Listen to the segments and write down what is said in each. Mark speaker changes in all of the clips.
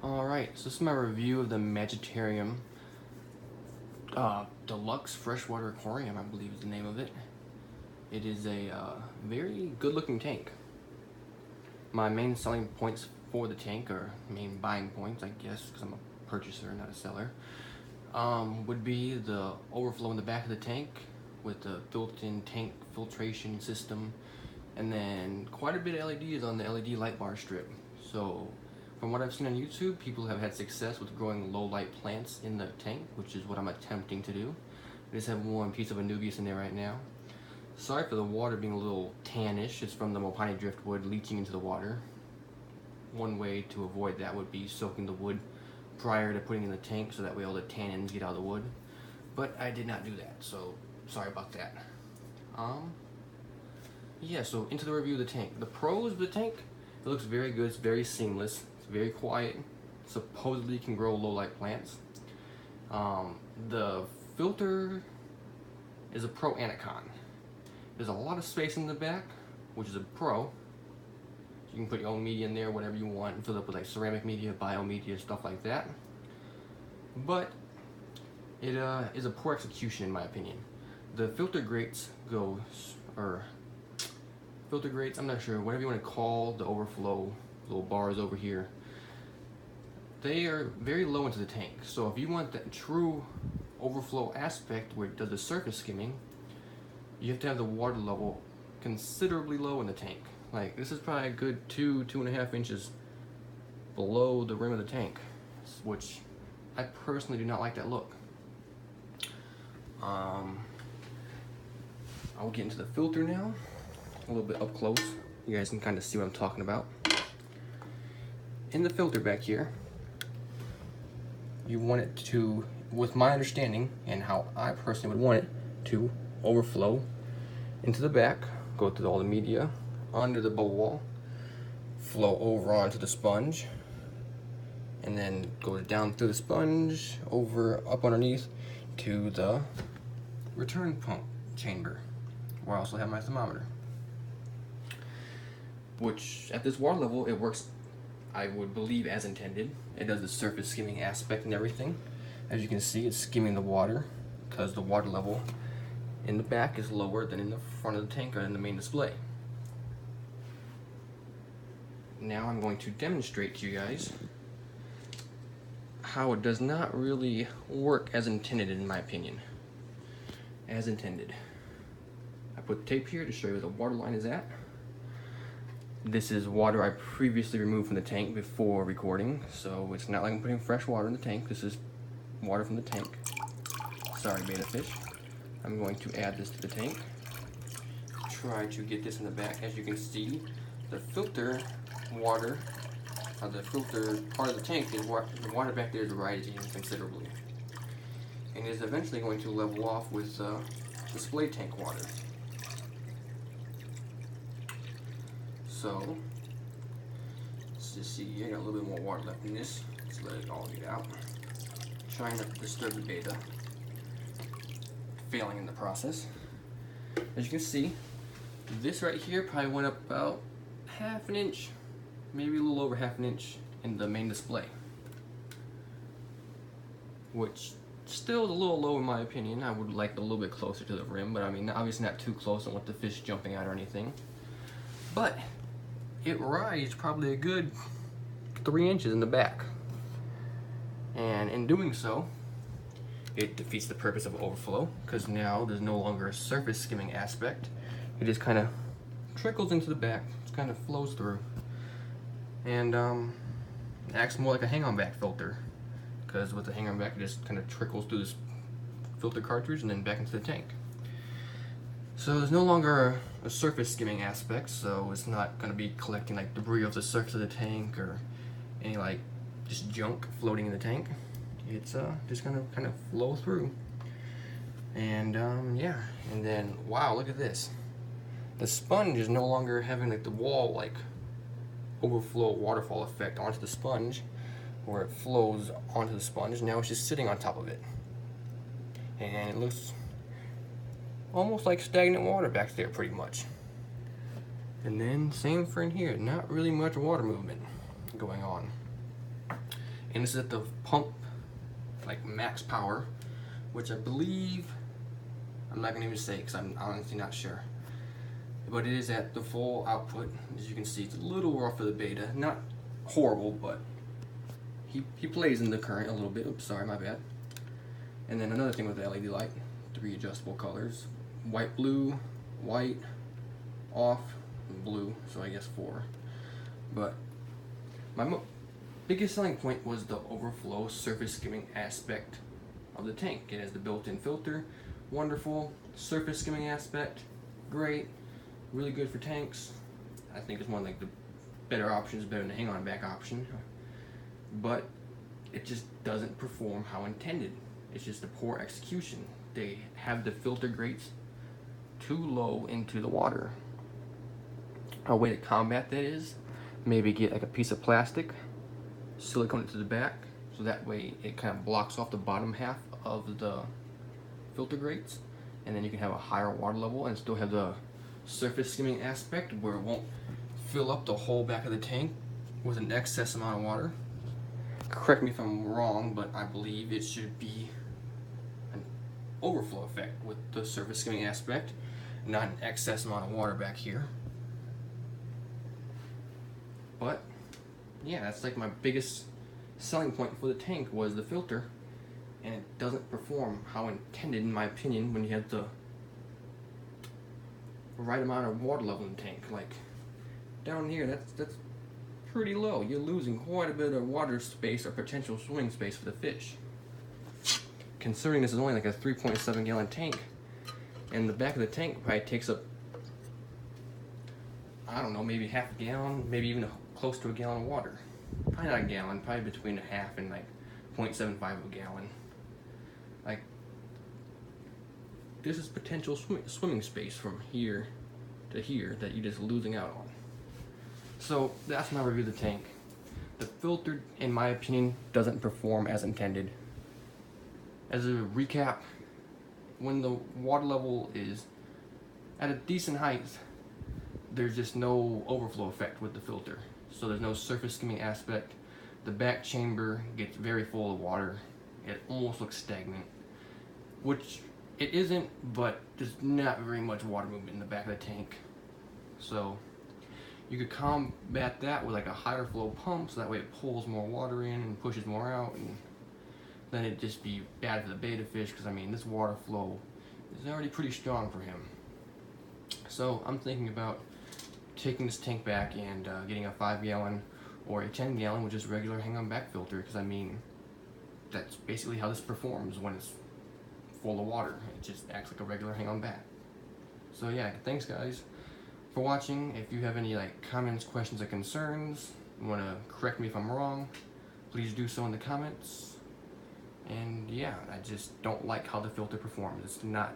Speaker 1: Alright, so this is my review of the Imagitarium deluxe freshwater aquarium, I believe is the name of it. It is a very good looking tank. My main selling points for the tank, or main buying points I guess, because I'm a purchaser not a seller, would be the overflow in the back of the tank with the built-in tank filtration system, and then quite a bit of LEDs on the LED light bar strip. So from what I've seen on YouTube, people have had success with growing low light plants in the tank, which is what I'm attempting to do. I just have one piece of Anubias in there right now. Sorry for the water being a little tannish. It's from the Mopani driftwood leaching into the water. One way to avoid that would be soaking the wood prior to putting in the tank, so that way all the tannins get out of the wood. But I did not do that, so sorry about that. Yeah, so into the review of the tank. The pros of the tank, it looks very good, it's very seamless, it's very quiet, supposedly can grow low light plants. The filter is a pro and a con. There's a lot of space in the back, which is a pro. You can put your own media in there, whatever you want, and fill it up with like ceramic media, biomedia, stuff like that. But it is a poor execution in my opinion. The filter grates filter grates, I'm not sure, whatever you want to call the overflow little bars over here, they are very low into the tank. So if you want that true overflow aspect where it does the surface skimming, you have to have the water level considerably low in the tank. Like this is probably a good 2.5 inches below the rim of the tank, which I personally do not like that look. I'll get into the filter now, a little bit up close. You guys can kind of see what I'm talking about. In the filter back here, you want it to, with my understanding and how I personally would want it to overflow into the back, go through all the media, under the bowl wall, flow over onto the sponge, and then go down through the sponge, over, up underneath to the return pump chamber, where I also have my thermometer. Which, at this water level, it works, I would believe, as intended. It does the surface skimming aspect and everything. As you can see, it's skimming the water, because the water level in the back is lower than in the front of the tank or in the main display. Now I'm going to demonstrate to you guys how it does not really work as intended, in my opinion. As intended. I put tape here to show you where the water line is at. This is water I previously removed from the tank before recording, so it's not like I'm putting fresh water in the tank. This is water from the tank. Sorry, betta fish. I'm going to add this to the tank. Try to get this in the back. As you can see, the filter water, the filter part of the tank, the water back there is rising considerably. And is eventually going to level off with display tank water. So, let's just see here, I got a little bit more water left in this. Let's let it all get out. Trying not to disturb the beta. Failing in the process. As you can see, this right here probably went up about half an inch, maybe a little over half an inch in the main display. Which still is a little low in my opinion. I would like a little bit closer to the rim, but I mean, obviously not too close. I don't want the fish jumping out or anything. But it rises probably a good 3 inches in the back. And in doing so, it defeats the purpose of overflow, because now there's no longer a surface skimming aspect. It just kind of trickles into the back, just kind of flows through. And acts more like a hang-on back filter, because with the hang-on back it just kind of trickles through this filter cartridge and then back into the tank. So there's no longer a surface skimming aspect, so it's not going to be collecting like debris off the surface of the tank or any like just junk floating in the tank. It's just going to kind of flow through. And yeah, and then wow, look at this. The sponge is no longer having like the wall like overflow waterfall effect onto the sponge where it flows onto the sponge. Now it's just sitting on top of it. And it looks almost like stagnant water back there pretty much. And then same for in here, not really much water movement going on. and this is at the pump, like max power, which I believe, I'm not gonna even say because I'm honestly not sure, but it is at the full output. As you can see, it's a little rough for the beta, not horrible, but he plays in the current a little bit. Oops, sorry, my bad. And then another thing with the LED light, 3 adjustable colors: white, blue, white, off, blue, so I guess 4. But my biggest selling point was the overflow surface skimming aspect of the tank. It has the built-in filter, wonderful. Surface skimming aspect, great, really good for tanks. I think it's one of like the better options, better than the hang-on back option. But it just doesn't perform how intended. It's just a poor execution. They have the filter grates too low into the water. A way to combat that is maybe get like a piece of plastic, silicone it to the back, so that way it kind of blocks off the bottom half of the filter grates, and then you can have a higher water level and still have the surface skimming aspect where it won't fill up the whole back of the tank with an excess amount of water. Correct me if I'm wrong, but I believe it should be an overflow effect with the surface skimming aspect, not an excess amount of water back here. But yeah, that's like my biggest selling point for the tank was the filter, and it doesn't perform how intended in my opinion when you have the right amount of water level in the tank. Like down here, that's pretty low. You're losing quite a bit of water space or potential swimming space for the fish. Considering this is only like a 3.7 gallon tank, and the back of the tank probably takes up, I don't know, maybe half a gallon, maybe even close to a gallon of water. Probably not a gallon, probably between a half and like 0.75 of a gallon. Like, this is potential swimming space from here to here that you're just losing out on. So that's my review of the tank. The filter, in my opinion, doesn't perform as intended. As a recap, when the water level is at a decent height, there's just no overflow effect with the filter. So there's no surface skimming aspect. The back chamber gets very full of water. It almost looks stagnant, which it isn't, but there's not very much water movement in the back of the tank. So you could combat that with like a higher flow pump, so that way it pulls more water in and pushes more out, and then it'd just be bad for the beta fish, because I mean this water flow is already pretty strong for him. So I'm thinking about taking this tank back and getting a 5 gallon or a 10 gallon with just regular hang-on back filter, because I mean that's basically how this performs when it's full of water. It just acts like a regular hang-on back. So yeah, thanks guys for watching. If you have any like comments, questions, or concerns, you want to correct me if I'm wrong, please do so in the comments. And yeah, I just don't like how the filter performs. It's not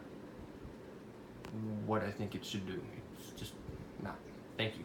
Speaker 1: what I think it should do. It's just not. Thank you.